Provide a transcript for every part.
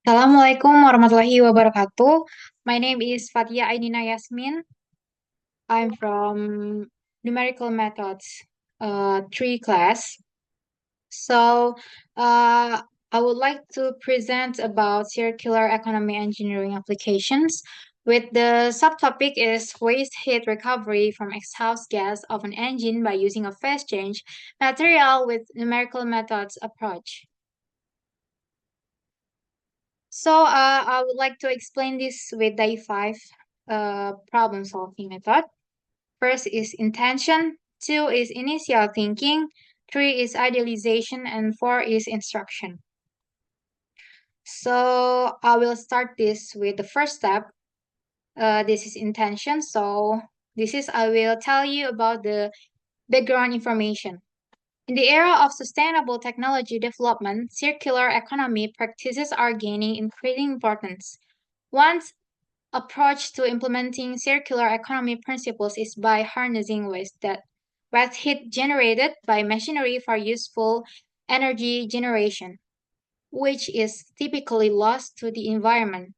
Assalamualaikum warahmatullahi wabarakatuh. My name is Fathia Ainina Jasmine. I'm from Numerical Methods 3 class. So, I would like to present about circular economy engineering applications. With the subtopic is waste heat recovery from exhaust gas of an engine by using a phase change material with numerical methods approach. So I would like to explain this with the five problem solving method. First is intention, two is initial thinking, three is idealization, and four is instruction. So I will start this with the first step. This is intention. So I will tell you about the background information. In the era of sustainable technology development, circular economy practices are gaining increasing importance. Once approach to implementing circular economy principles is by harnessing waste heat generated by machinery for useful energy generation, which is typically lost to the environment.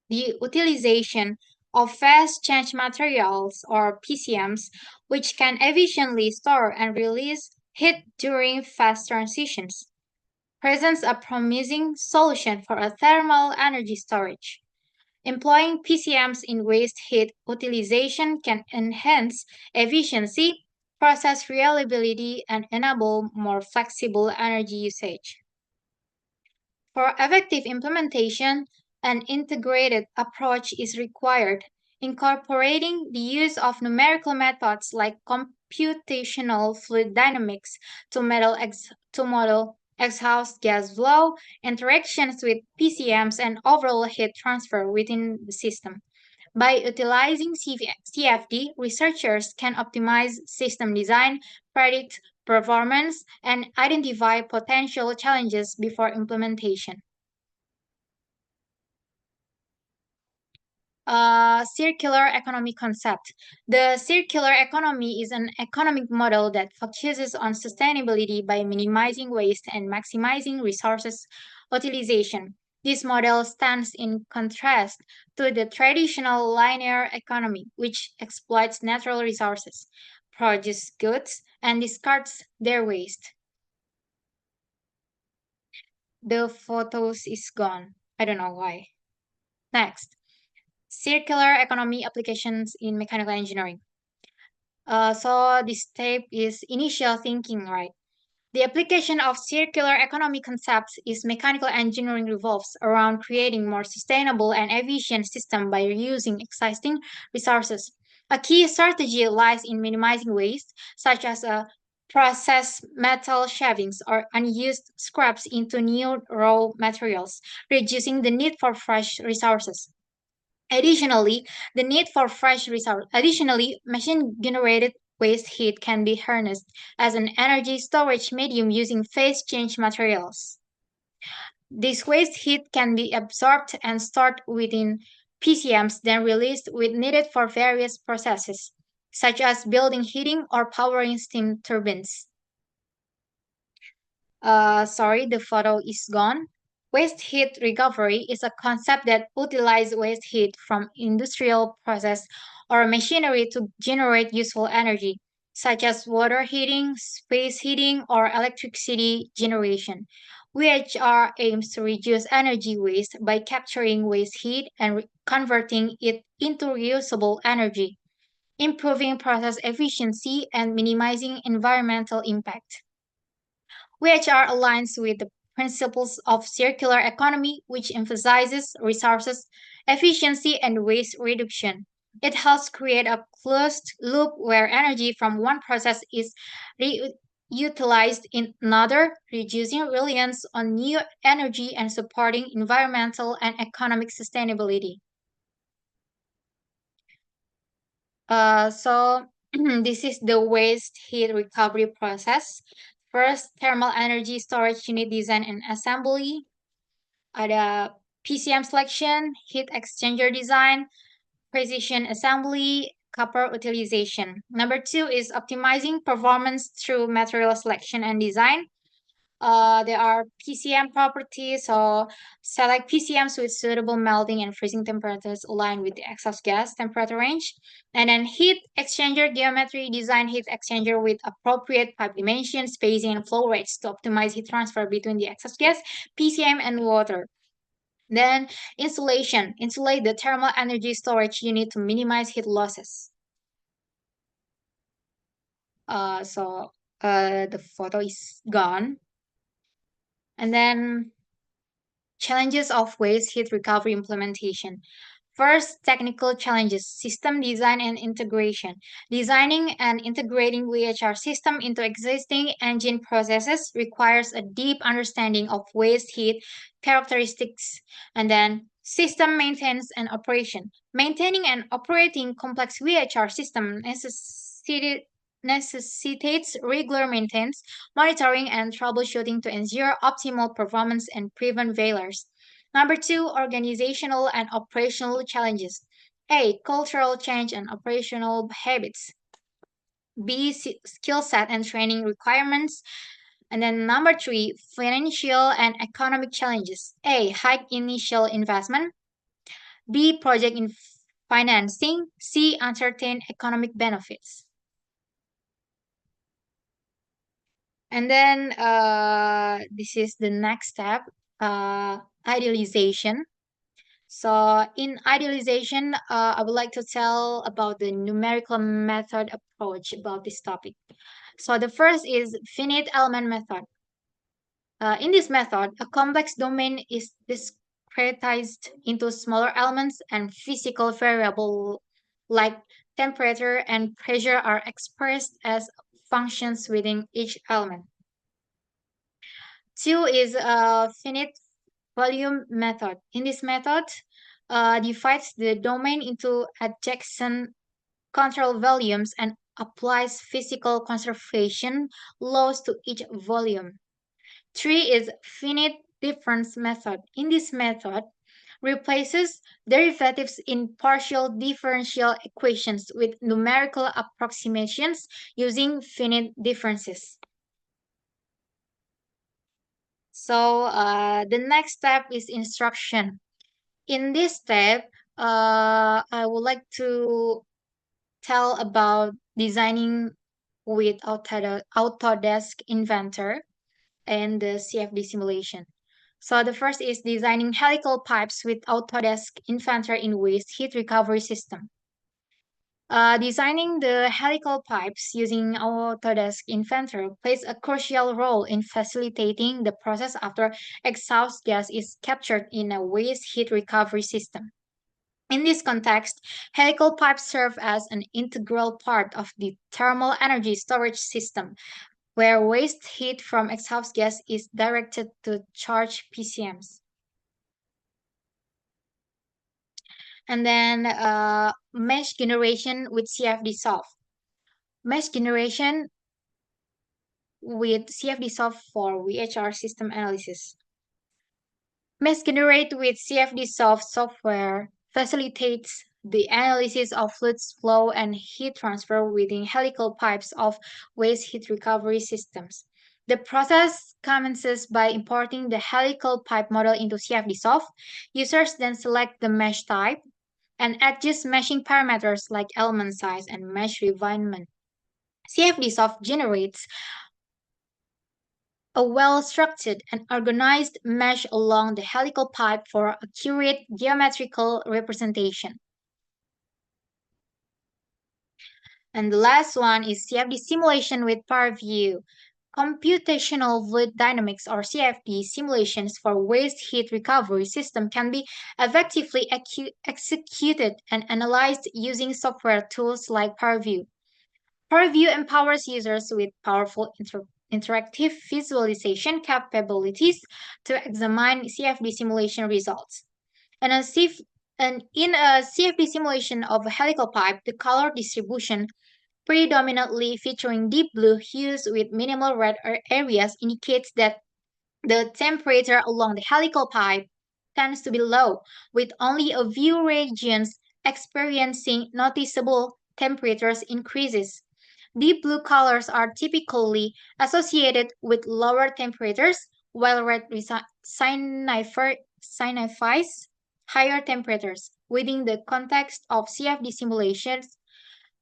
The utilization of fast change materials or PCMs, which can efficiently store and release heat during fast transitions, presents a promising solution for a thermal energy storage. Employing PCMs in waste heat utilization can enhance efficiency, process reliability, and enable more flexible energy usage. For effective implementation, an integrated approach is required, incorporating the use of numerical methods like computational fluid dynamics to model exhaust gas flow, interactions with PCMs, and overall heat transfer within the system. By utilizing CFD, researchers can optimize system design, predict performance, and identify potential challenges before implementation. Circular economy concept. The circular economy is an economic model that focuses on sustainability by minimizing waste and maximizing resources utilization. This model stands in contrast to the traditional linear economy, which exploits natural resources, produces goods, and discards their waste. The photos is gone. I don't know why. Next, circular economy applications in mechanical engineering. So this step is initial thinking, right? The application of circular economy concepts is mechanical engineering revolves around creating more sustainable and efficient system by reusing existing resources. A key strategy lies in minimizing waste, such as processed metal shavings or unused scraps into new raw materials, reducing the need for fresh resources. Additionally, machine-generated waste heat can be harnessed as an energy storage medium using phase change materials. This waste heat can be absorbed and stored within PCMs, then released when needed for various processes, such as building heating or powering steam turbines. Sorry, the photo is gone. Waste heat recovery is a concept that utilizes waste heat from industrial process or machinery to generate useful energy, such as water heating, space heating, or electricity generation. VHR aims to reduce energy waste by capturing waste heat and converting it into reusable energy, improving process efficiency and minimizing environmental impact. VHR aligns with the principles of circular economy, which emphasizes resources efficiency and waste reduction. It helps create a closed loop where energy from one process is reutilized in another, reducing reliance on new energy and supporting environmental and economic sustainability. So this is the waste heat recovery process. First, thermal energy storage unit design and assembly. Ada PCM selection, heat exchanger design, precision assembly, copper utilization. Number two is optimizing performance through material selection and design. There are PCM properties, so select PCMs with suitable melting and freezing temperatures aligned with the exhaust gas temperature range. And then heat exchanger geometry, design heat exchanger with appropriate pipe dimension, spacing, and flow rates to optimize heat transfer between the exhaust gas, PCM, and water. Then insulation, insulate the thermal energy storage unit to minimize heat losses. The photo is gone. And then challenges of waste heat recovery implementation. First, technical challenges, system design and integration. Designing and integrating VHR system into existing engine processes requires a deep understanding of waste heat characteristics. And then system maintenance and operation. Maintaining and operating complex VHR system necessitates regular maintenance, monitoring, and troubleshooting to ensure optimal performance and prevent failures. Number two, organizational and operational challenges. A, cultural change and operational habits. B, skill set and training requirements. And then number three, financial and economic challenges. A, high initial investment. B, project in financing. C, uncertain economic benefits. And then this is the next step, idealization. So in idealization, I would like to tell about the numerical method approach about this topic. So the first is finite element method. In this method, a complex domain is discretized into smaller elements and physical variables like temperature and pressure are expressed as functions within each element. Two is a finite volume method. In this method, divides the domain into adjacent control volumes and applies physical conservation laws to each volume. Three is finite difference method. In this method, replaces derivatives in partial differential equations with numerical approximations using finite differences. So the next step is instruction. In this step, I would like to tell about designing with Autodesk Inventor and the CFD simulation. So the first is designing helical pipes with Autodesk Inventor in waste heat recovery system. Designing the helical pipes using Autodesk Inventor plays a crucial role in facilitating the process after exhaust gas is captured in a waste heat recovery system. In this context, helical pipes serve as an integral part of the thermal energy storage system, where waste heat from exhaust gas is directed to charged PCMs. And then mesh generation with CFD solve. Mesh generation with CFD solve for VHR system analysis. Mesh generate with CFD solve software facilitates the analysis of fluids flow and heat transfer within helical pipes of waste heat recovery systems. The process commences by importing the helical pipe model into CFD solve. Users then select the mesh type and adjust meshing parameters like element size and mesh refinement. CFD solve generates a well-structured and organized mesh along the helical pipe for accurate geometrical representation. And the last one is CFD simulation with PowerView. Computational fluid dynamics or CFD simulations for waste heat recovery system can be effectively executed and analyzed using software tools like PowerView. PowerView empowers users with powerful interactive visualization capabilities to examine CFD simulation results. And in a CFD simulation of a helical pipe, the color distribution predominantly featuring deep blue hues with minimal red areas indicates that the temperature along the helical pipe tends to be low, with only a few regions experiencing noticeable temperatures increases. Deep blue colors are typically associated with lower temperatures, while red signifies higher temperatures. Within the context of CFD simulations,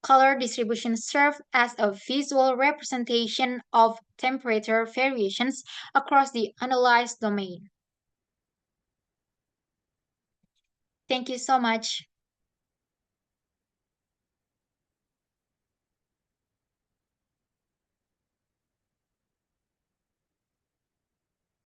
color distribution serves as a visual representation of temperature variations across the analyzed domain. Thank you so much.